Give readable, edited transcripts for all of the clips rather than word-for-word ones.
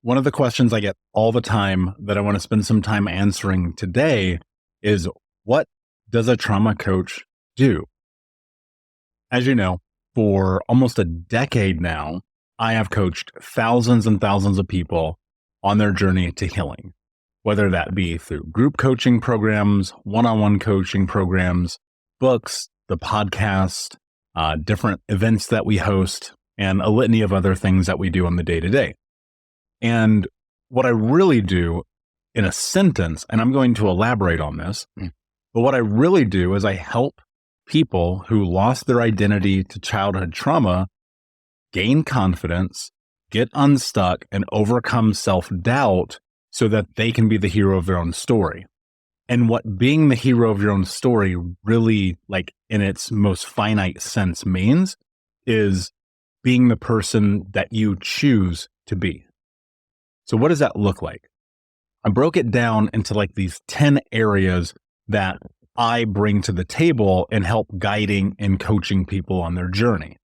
One of the questions I get all the time that I want to spend some time answering today is, what does a trauma coach do? As you know, for almost a decade now, I have coached thousands and thousands of people on their journey to healing, whether that be through group coaching programs, one-on-one coaching programs, books, the podcast, different events that we host, and a litany of other things that we do on the day-to-day. And what I really do in a sentence, and I'm going to elaborate on this, but what I really do is I help people who lost their identity to childhood trauma gain confidence, get unstuck, and overcome self-doubt so that they can be the hero of their own story. And what being the hero of your own story really, like in its most finite sense, means is being the person that you choose to be. So what does that look like? I broke it down into like these 10 areas that I bring to the table and help guiding and coaching people on their journey.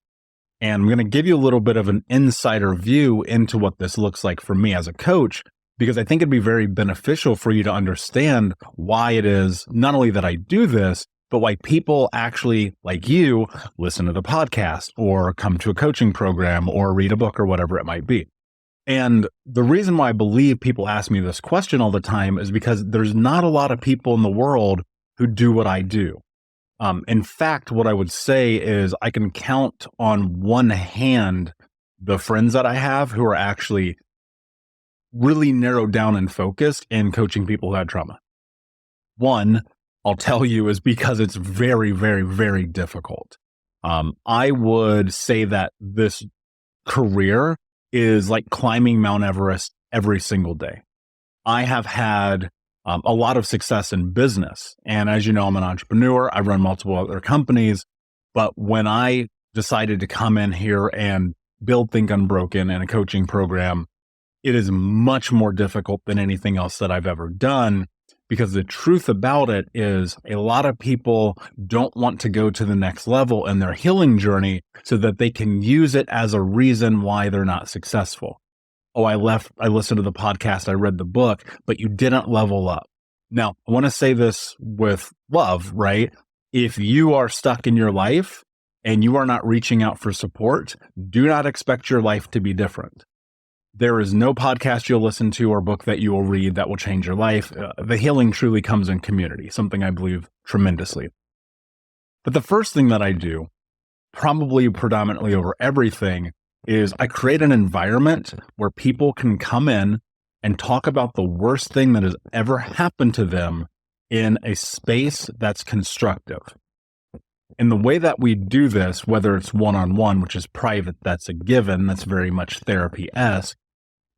And I'm going to give you a little bit of an insider view into what this looks like for me as a coach, because I think it'd be very beneficial for you to understand why it is not only that I do this, but why people actually, like you, listen to the podcast or come to a coaching program or read a book or whatever it might be. And the reason why I believe people ask me this question all the time is because there's not a lot of people in the world who do what I do. In fact, what I would say is I can count on one hand the friends that I have who are actually really narrowed down and focused in coaching people who had trauma. One, I'll tell you, is because it's very, very, very difficult. I would say that this career is like climbing Mount Everest every single day. I have had a lot of success in business. And as you know, I'm an entrepreneur. I run multiple other companies. But when I decided to come in here and build Think Unbroken and a coaching program, it is much more difficult than anything else that I've ever done. Because the truth about it is a lot of people don't want to go to the next level in their healing journey so that they can use it as a reason why they're not successful. Oh, I listened to the podcast, I read the book, but you didn't level up. Now, I want to say this with love, right? If you are stuck in your life and you are not reaching out for support, do not expect your life to be different. There is no podcast you'll listen to or book that you will read that will change your life. The healing truly comes in community, something I believe tremendously. But the first thing that I do, probably predominantly over everything, is I create an environment where people can come in and talk about the worst thing that has ever happened to them in a space that's constructive. And the way that we do this, whether it's one-on-one, which is private, that's a given, that's very much therapy-esque,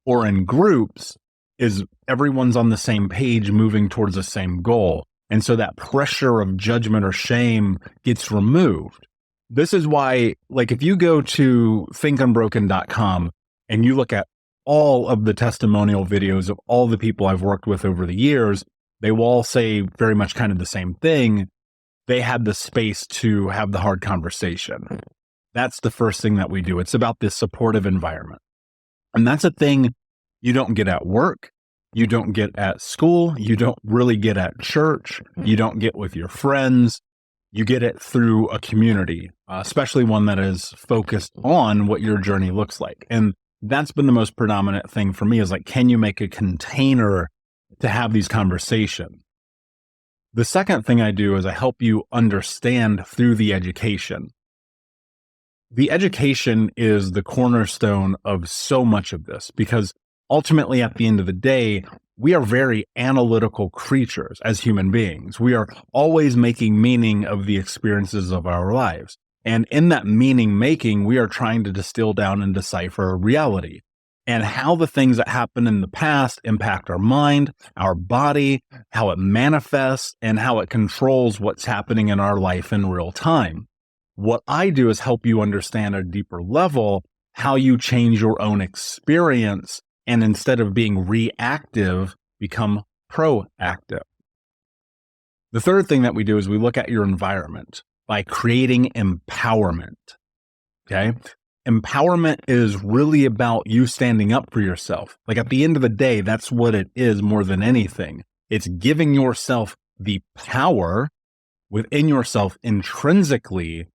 or in groups, is everyone's on the same page moving towards the same goal. And so that pressure of judgment or shame gets removed. This is why, like, if you go to thinkunbroken.com and you look at all of the testimonial videos of all the people I've worked with over the years, they will all say very much kind of the same thing. They had the space to have the hard conversation. That's the first thing that we do. It's about this supportive environment. And that's a thing you don't get at work. You don't get at school. You don't really get at church. You don't get with your friends. You get it through a community, especially one that is focused on what your journey looks like. And that's been the most predominant thing for me, is like, can you make a container to have these conversations? The second thing I do is I help you understand through the education. The education is the cornerstone of so much of this, because ultimately at the end of the day, we are very analytical creatures as human beings. We are always making meaning of the experiences of our lives. And in that meaning making, we are trying to distill down and decipher reality and how the things that happened in the past impact our mind, our body, how it manifests, and how it controls what's happening in our life in real time. What I do is help you understand at a deeper level how you change your own experience, and instead of being reactive, become proactive. The third thing that we do is we look at your environment by creating empowerment. Okay? empowerment is really about you standing up for yourself. Like at the end of the day, that's what it is more than anything. It's giving yourself the power within yourself intrinsically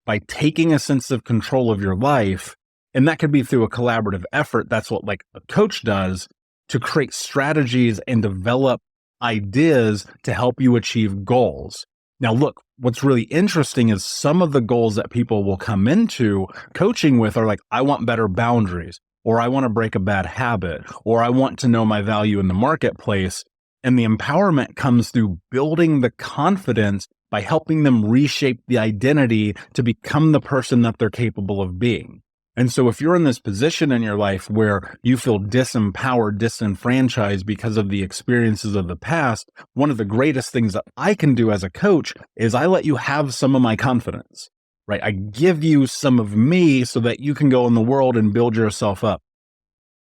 by taking a sense of control of your life. And that could be through a collaborative effort. That's what like a coach does, to create strategies and develop ideas to help you achieve goals. Now, look, what's really interesting is some of the goals that people will come into coaching with are like, I want better boundaries, or I want to break a bad habit, or I want to know my value in the marketplace. And the empowerment comes through building the confidence by helping them reshape the identity to become the person that they're capable of being. And so if you're in this position in your life where you feel disempowered, disenfranchised because of the experiences of the past, one of the greatest things that I can do as a coach is I let you have some of my confidence, right? I give you some of me so that you can go in the world and build yourself up.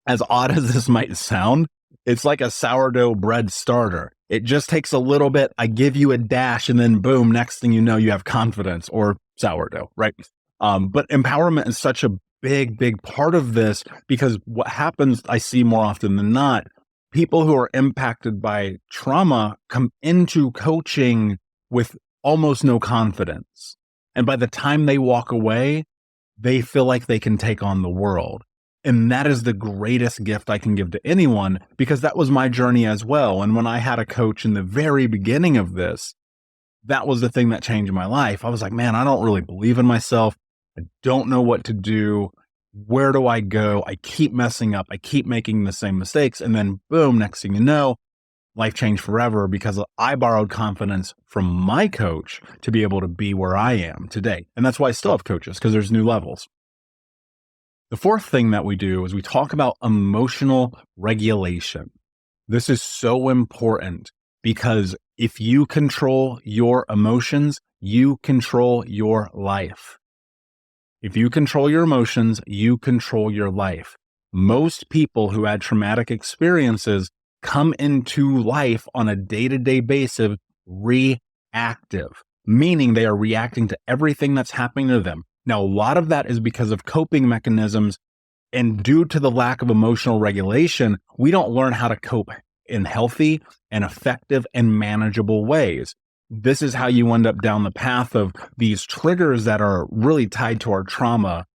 As odd as this might sound, it's like a sourdough bread starter. It just takes a little bit. I give you a dash and then boom, next thing you know, you have confidence, or sourdough, right? But empowerment is such a big part of this, because what happens, I see more often than not, people who are impacted by trauma come into coaching with almost no confidence. And by the time they walk away, they feel like they can take on the world. And that is the greatest gift I can give to anyone, because that was my journey as well. And when I had a coach in the very beginning of this, that was the thing that changed my life. I was like, man, I don't really believe in myself. I don't know what to do. Where do I go? I keep messing up. I keep making the same mistakes. And then boom, next thing you know, life changed forever, because I borrowed confidence from my coach to be able to be where I am today. And that's why I still have coaches, because there's new levels. The fourth thing that we do is we talk about emotional regulation. This is so important, because if you control your emotions, you control your life. If you control your emotions, you control your life. Most people who had traumatic experiences come into life on a day-to-day basis reactive, meaning they are reacting to everything that's happening to them. Now, a lot of that is because of coping mechanisms, and due to the lack of emotional regulation, we don't learn how to cope in healthy and effective and manageable ways. This is how you end up down the path of these triggers that are really tied to our trauma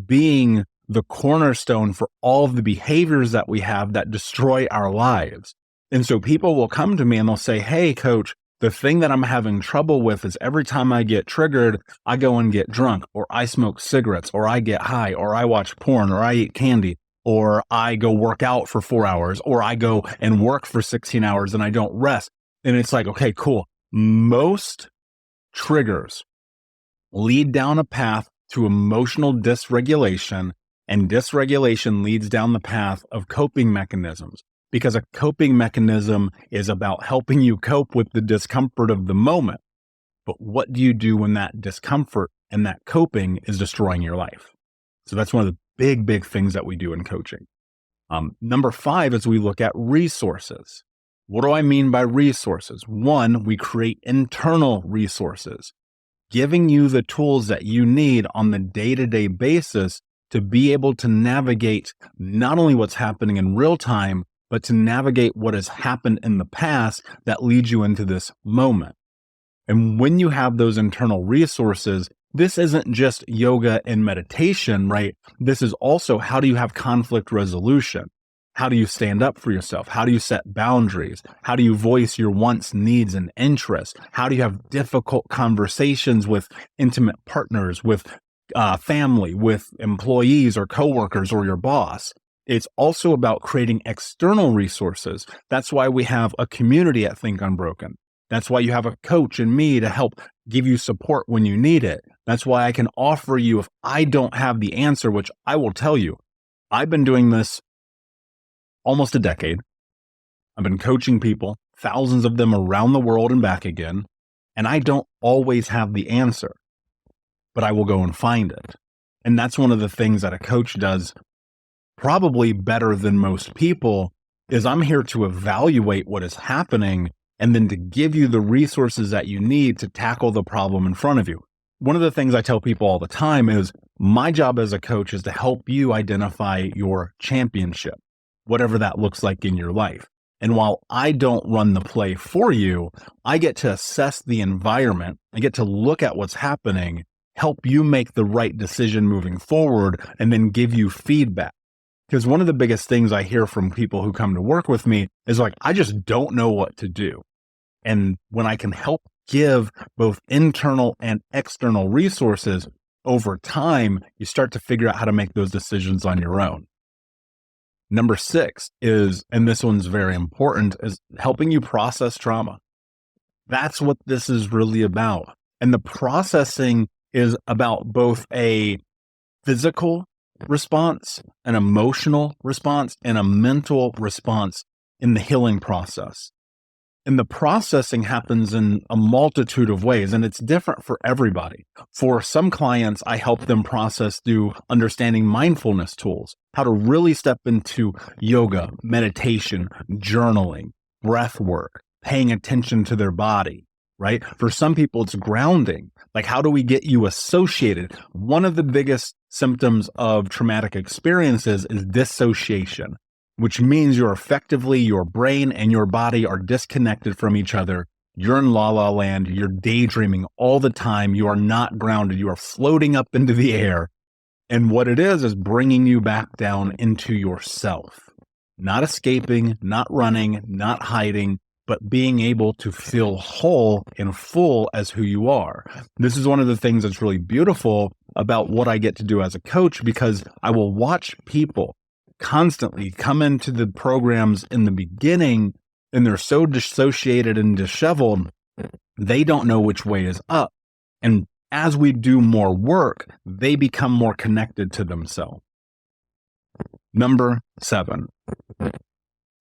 being the cornerstone for all of the behaviors that we have that destroy our lives. And so people will come to me and they'll say, hey, coach, the thing that I'm having trouble with is every time I get triggered, I go and get drunk, or I smoke cigarettes, or I get high, or I watch porn, or I eat candy, or I go work out for 4 hours, or I go and work for 16 hours and I don't rest. And it's like, okay, cool. Most triggers lead down a path to emotional dysregulation, and dysregulation leads down the path of coping mechanisms, because a coping mechanism is about helping you cope with the discomfort of the moment. But what do you do when that discomfort and that coping is destroying your life? So that's one of the big things that we do in coaching. Number 5 is we look at resources. What do I mean by resources? 1, we create internal resources, giving you the tools that you need on the day-to-day basis to be able to navigate not only what's happening in real time, but to navigate what has happened in the past that leads you into this moment. And when you have those internal resources, this isn't just yoga and meditation, right? This is also, how do you have conflict resolution? How do you stand up for yourself? How do you set boundaries? How do you voice your wants, needs, and interests? How do you have difficult conversations with intimate partners, with family, with employees or coworkers or your boss? It's also about creating external resources. That's why we have a community at Think Unbroken. That's why you have a coach and me to help give you support when you need it. That's why I can offer you, if I don't have the answer, which I will tell you, I've been doing this almost a decade. I've been coaching people, thousands of them around the world and back again, and I don't always have the answer, but I will go and find it. And that's one of the things that a coach does probably better than most people, is I'm here to evaluate what is happening and then to give you the resources that you need to tackle the problem in front of you. One of the things I tell people all the time is, My job as a coach is to help you identify your championship, whatever that looks like in your life. And while I don't run the play for you, I get to assess the environment. I get to look at what's happening, help you make the right decision moving forward, and then give you feedback. Because one of the biggest things I hear from people who come to work with me is like, I just don't know what to do. And when I can help give both internal and external resources over time, you start to figure out how to make those decisions on your own. Number 6 is, and this one's very important, is helping you process trauma. That's what this is really about. And the processing is about both a physical response, an emotional response, and a mental response in the healing process. And the processing happens in a multitude of ways, and it's different for everybody. For some clients, I help them process through understanding mindfulness tools, how to really step into yoga, meditation, journaling, breath work, paying attention to their body, right? For some people, it's grounding. Like, how do we get you associated? One of the biggest symptoms of traumatic experiences is dissociation, which means your brain and your body are disconnected from each other. You're in la la land. You're daydreaming all the time. You are not grounded. You are floating up into the air. And what it is bringing you back down into yourself, not escaping, not running, not hiding, but being able to feel whole and full as who you are. This is one of the things that's really beautiful about what I get to do as a coach, because I will watch people constantly come into the programs in the beginning and they're so dissociated and disheveled, they don't know which way is up. And as we do more work, they become more connected to themselves. Number 7.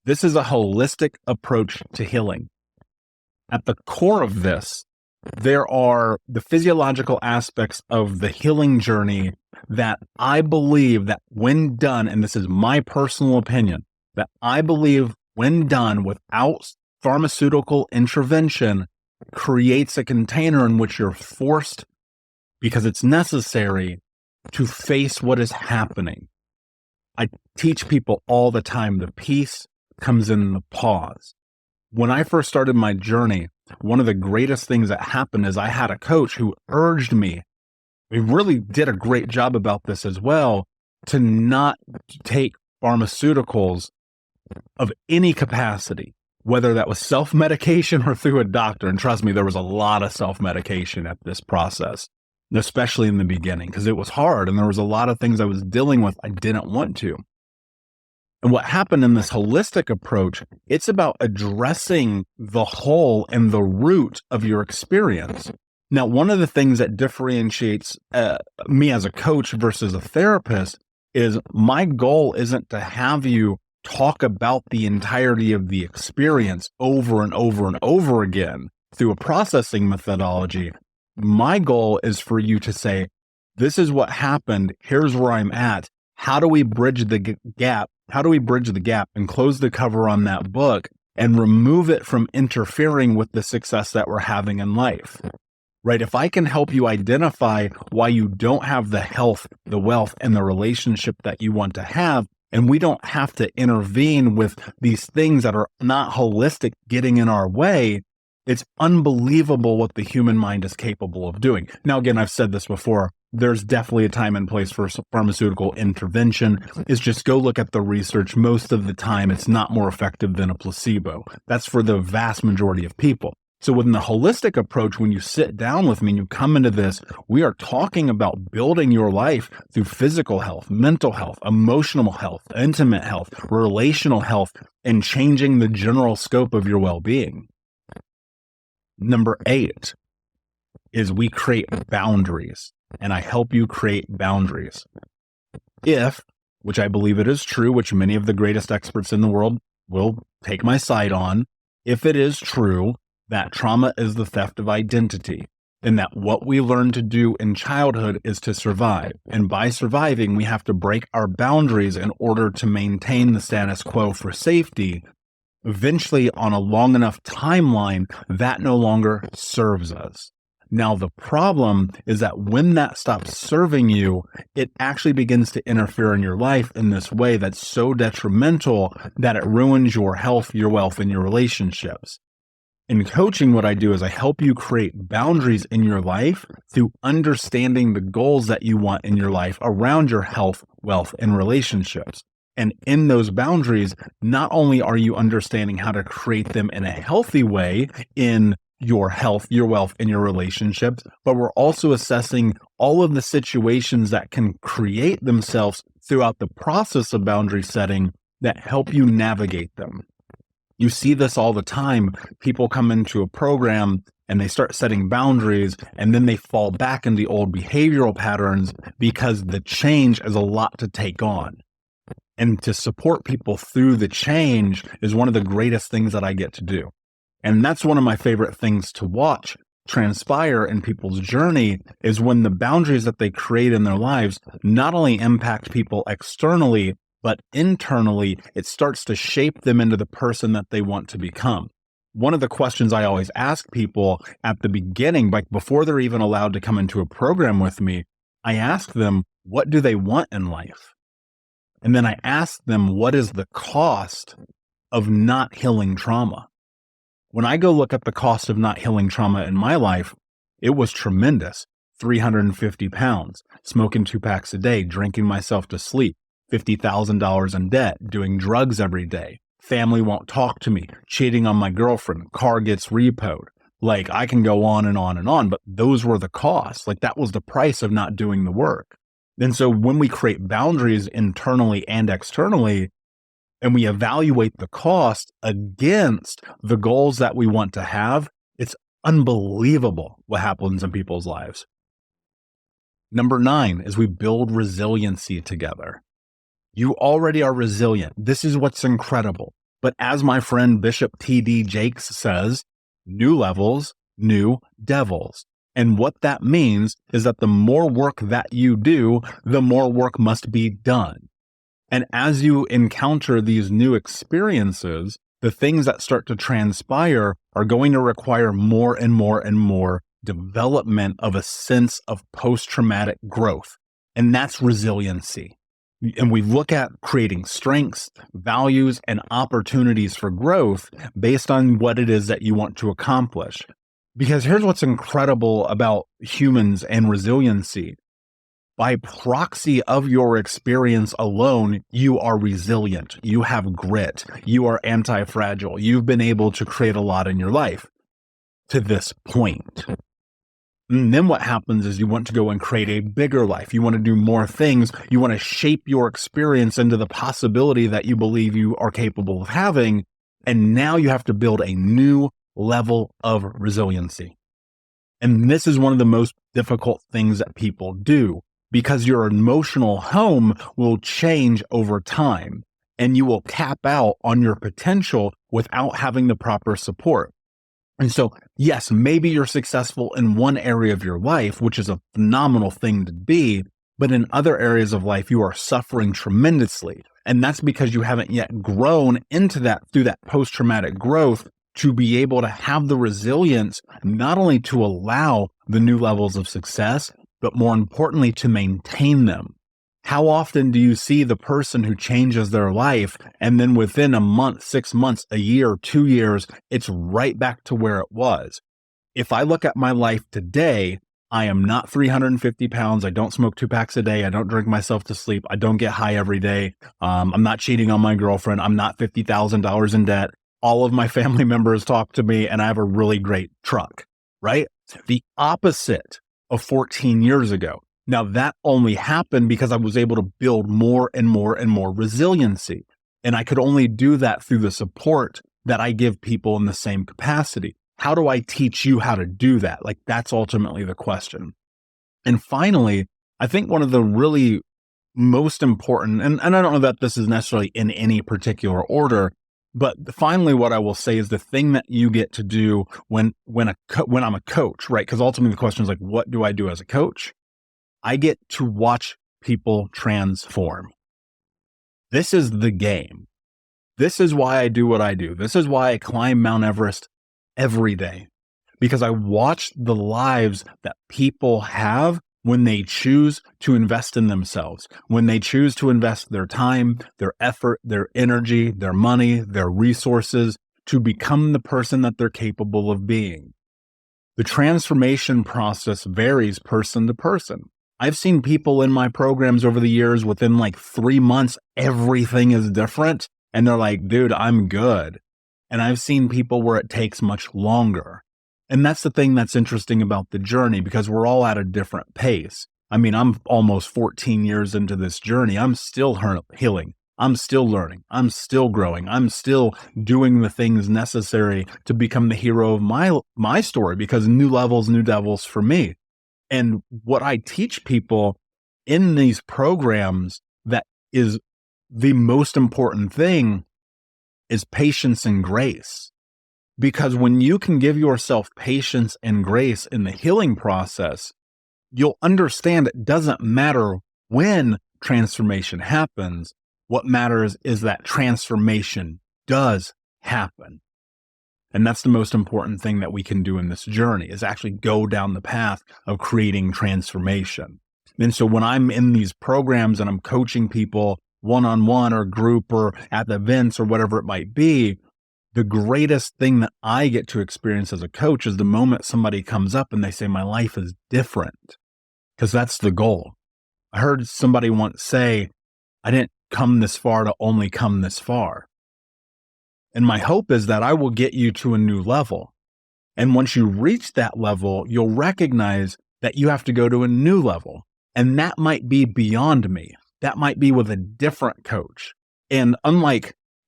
This is a holistic approach to healing. At the core of this, there are the physiological aspects of the healing journey that I believe that when done, and this is my personal opinion, that I believe when done without pharmaceutical intervention creates a container in which you're forced, because it's necessary, to face what is happening. I teach people all the time, the peace comes in the pause. When I first started my journey, one of the greatest things that happened is I had a coach who urged me, we really did a great job about this as well, to not take pharmaceuticals of any capacity, whether that was self-medication or through a doctor. And trust me, there was a lot of self-medication at this process, especially in the beginning, because it was hard and there was a lot of things I was dealing with I didn't want to. And what happened in this holistic approach, it's about addressing the whole and the root of your experience. Now, one of the things that differentiates me as a coach versus a therapist is my goal isn't to have you talk about the entirety of the experience over and over and over again through a processing methodology. My goal is for you to say, this is what happened. Here's where I'm at. How do we bridge the gap? How do we bridge the gap and close the cover on that book and remove it from interfering with the success that we're having in life? Right? If I can help you identify why you don't have the health, the wealth, and the relationship that you want to have, and we don't have to intervene with these things that are not holistic getting in our way, it's unbelievable what the human mind is capable of doing. Now, again, I've said this before. There's definitely a time and place for pharmaceutical intervention. It's just go look at the research. Most of the time, it's not more effective than a placebo. That's for the vast majority of people. So within the holistic approach, when you sit down with me and you come into this, we are talking about building your life through physical health, mental health, emotional health, intimate health, relational health, and changing the general scope of your well-being. Number 8 is we create boundaries, and I help you create boundaries. If, which I believe it is true, which many of the greatest experts in the world will take my side on, if it is true that trauma is the theft of identity, and that what we learn to do in childhood is to survive, and by surviving, we have to break our boundaries in order to maintain the status quo for safety, eventually on a long enough timeline, that no longer serves us. Now, the problem is that when that stops serving you, it actually begins to interfere in your life in this way that's so detrimental that it ruins your health, your wealth, and your relationships. In coaching, what I do is I help you create boundaries in your life through understanding the goals that you want in your life around your health, wealth, and relationships. And in those boundaries, not only are you understanding how to create them in a healthy way in your health, your wealth, and your relationships, but we're also assessing all of the situations that can create themselves throughout the process of boundary setting that help you navigate them. You see this all the time. People come into a program and they start setting boundaries, and then they fall back into old behavioral patterns because the change is a lot to take on. And to support people through the change is one of the greatest things that I get to do. And that's one of my favorite things to watch transpire in people's journey, is when the boundaries that they create in their lives not only impact people externally, but internally, it starts to shape them into the person that they want to become. One of the questions I always ask people at the beginning, like before they're even allowed to come into a program with me, I ask them, what do they want in life? And then I ask them, what is the cost of not healing trauma? When I go look at the cost of not healing trauma in my life, it was tremendous. 350 pounds, smoking 2 packs a day, drinking myself to sleep, $50,000 in debt, doing drugs every day, family won't talk to me, cheating on my girlfriend, car gets repoed. Like, I can go on and on and on, but those were the costs. Like, that was the price of not doing the work. And so when we create boundaries internally and externally, and we evaluate the cost against the goals that we want to have, it's unbelievable what happens in people's lives. Number 9 is we build resiliency together. You already are resilient. This is what's incredible. But as my friend Bishop T.D. Jakes says, new levels, new devils. And what that means is that the more work that you do, the more work must be done. And as you encounter these new experiences, the things that start to transpire are going to require more and more and more development of a sense of post-traumatic growth. And that's resiliency. And we look at creating strengths, values, and opportunities for growth based on what it is that you want to accomplish. Because here's what's incredible about humans and resiliency. By proxy of your experience alone, you are resilient. You have grit. You are anti-fragile. You've been able to create a lot in your life to this point. And then what happens is you want to go and create a bigger life. You want to do more things. You want to shape your experience into the possibility that you believe you are capable of having. And now you have to build a new level of resiliency. And this is one of the most difficult things that people do, because your emotional home will change over time and you will cap out on your potential without having the proper support. And so, yes, maybe you're successful in one area of your life, which is a phenomenal thing to be, but in other areas of life, you are suffering tremendously. And that's because you haven't yet grown into that through that post-traumatic growth to be able to have the resilience, not only to allow the new levels of success, but more importantly, to maintain them. How often do you see the person who changes their life and then within a month, 6 months, a year, 2 years, it's right back to where it was? If I look at my life today, I am not 350 pounds. I don't smoke 2 packs a day. I don't drink myself to sleep. I don't get high every day. I'm not cheating on my girlfriend. I'm not $50,000 in debt. All of my family members talk to me and I have a really great truck, right? The opposite of 14 years ago. Now, that only happened because I was able to build more and more and more resiliency. And I could only do that through the support that I give people in the same capacity. How do I teach you how to do that? Like, that's ultimately the question. And finally, I think one of the really most important, and I don't know that this is necessarily in any particular order, but finally, what I will say is the thing that you get to do when I'm a coach, right? Because ultimately the question is like, what do I do as a coach? I get to watch people transform. This is the game. This is why I do what I do. This is why I climb Mount Everest every day, because I watched the lives that people have when they choose to invest in themselves, when they choose to invest their time, their effort, their energy, their money, their resources to become the person that they're capable of being. The transformation process varies person to person. I've seen people in my programs over the years within like 3 months, everything is different. And they're like, dude, I'm good. And I've seen people where it takes much longer. And that's the thing that's interesting about the journey, because we're all at a different pace. I mean, I'm almost 14 years into this journey. I'm still healing. I'm still learning. I'm still growing. I'm still doing the things necessary to become the hero of my story, because new levels, new devils for me. And what I teach people in these programs that is the most important thing is patience and grace. Because when you can give yourself patience and grace in the healing process, you'll understand it doesn't matter when transformation happens. What matters is that transformation does happen. And that's the most important thing that we can do in this journey, is actually go down the path of creating transformation. And so when I'm in these programs and I'm coaching people one-on-one or group or at the events or whatever it might be, the greatest thing that I get to experience as a coach is the moment somebody comes up and they say, my life is different, because that's the goal. I heard somebody once say, I didn't come this far to only come this far. And my hope is that I will get you to a new level. And once you reach that level, you'll recognize that you have to go to a new level. And that might be beyond me. That might be with a different coach. And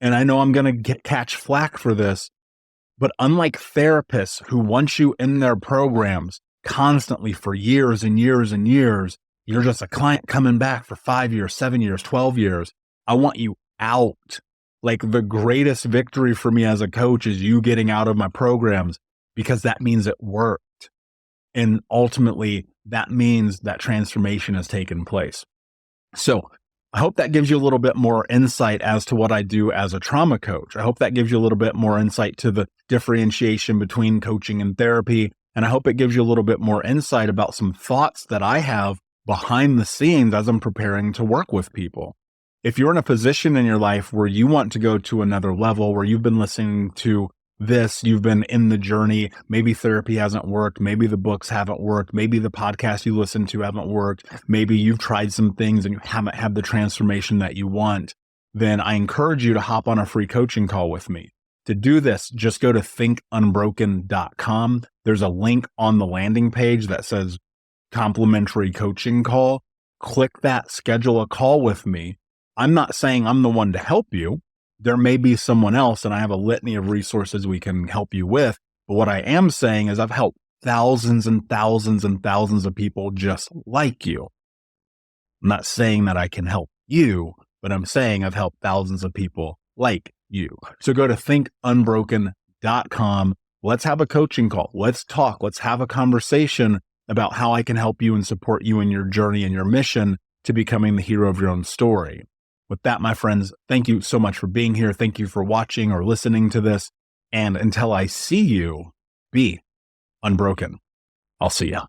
and I know I'm going to catch flack for this, but unlike therapists who want you in their programs constantly for years and years and years, you're just a client coming back for 5 years, 7 years, 12 years. I want you out. Like, the greatest victory for me as a coach is you getting out of my programs, because that means it worked. And ultimately, that means that transformation has taken place. So I hope that gives you a little bit more insight as to what I do as a trauma coach. I hope that gives you a little bit more insight to the differentiation between coaching and therapy. And I hope it gives you a little bit more insight about some thoughts that I have behind the scenes as I'm preparing to work with people. If you're in a position in your life where you want to go to another level, where you've been listening to this, you've been in the journey, maybe therapy hasn't worked, maybe the books haven't worked, maybe the podcasts you listen to haven't worked, maybe you've tried some things and you haven't had the transformation that you want, then I encourage you to hop on a free coaching call with me. To do this, just go to thinkunbroken.com. There's a link on the landing page that says complimentary coaching call. Click that, schedule a call with me. I'm not saying I'm the one to help you. There may be someone else, and I have a litany of resources we can help you with. But what I am saying is I've helped thousands and thousands and thousands of people just like you. I'm not saying that I can help you, but I'm saying I've helped thousands of people like you. So go to thinkunbroken.com. Let's have a coaching call. Let's talk. Let's have a conversation about how I can help you and support you in your journey and your mission to becoming the hero of your own story. With that, my friends, thank you so much for being here. Thank you for watching or listening to this. And until I see you, be unbroken. I'll see ya.